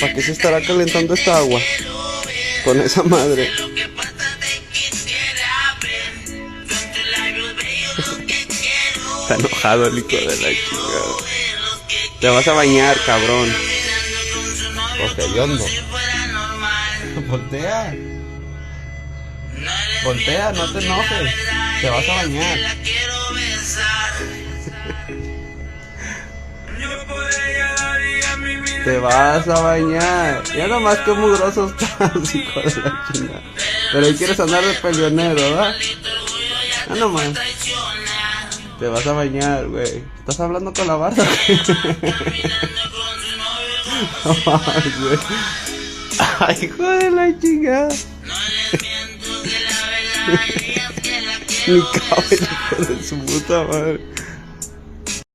¿Para qué se estará calentando esta agua? Con esa madre. Está enojado el hijo de la chingada. Te vas a bañar, cabrón. Cogellondo. Voltea. Voltea, no te enojes. Te vas a bañar. Te vas a bañar. Ya nomás que mugroso estás, hijo de la chingada. Pero ahí quieres andar de peleonero, ¿verdad? Ya nomás. Te vas a bañar, güey. ¿Estás hablando con la barda? Ay, hijo de la chingada. Ni cabe, hijo de su puta madre.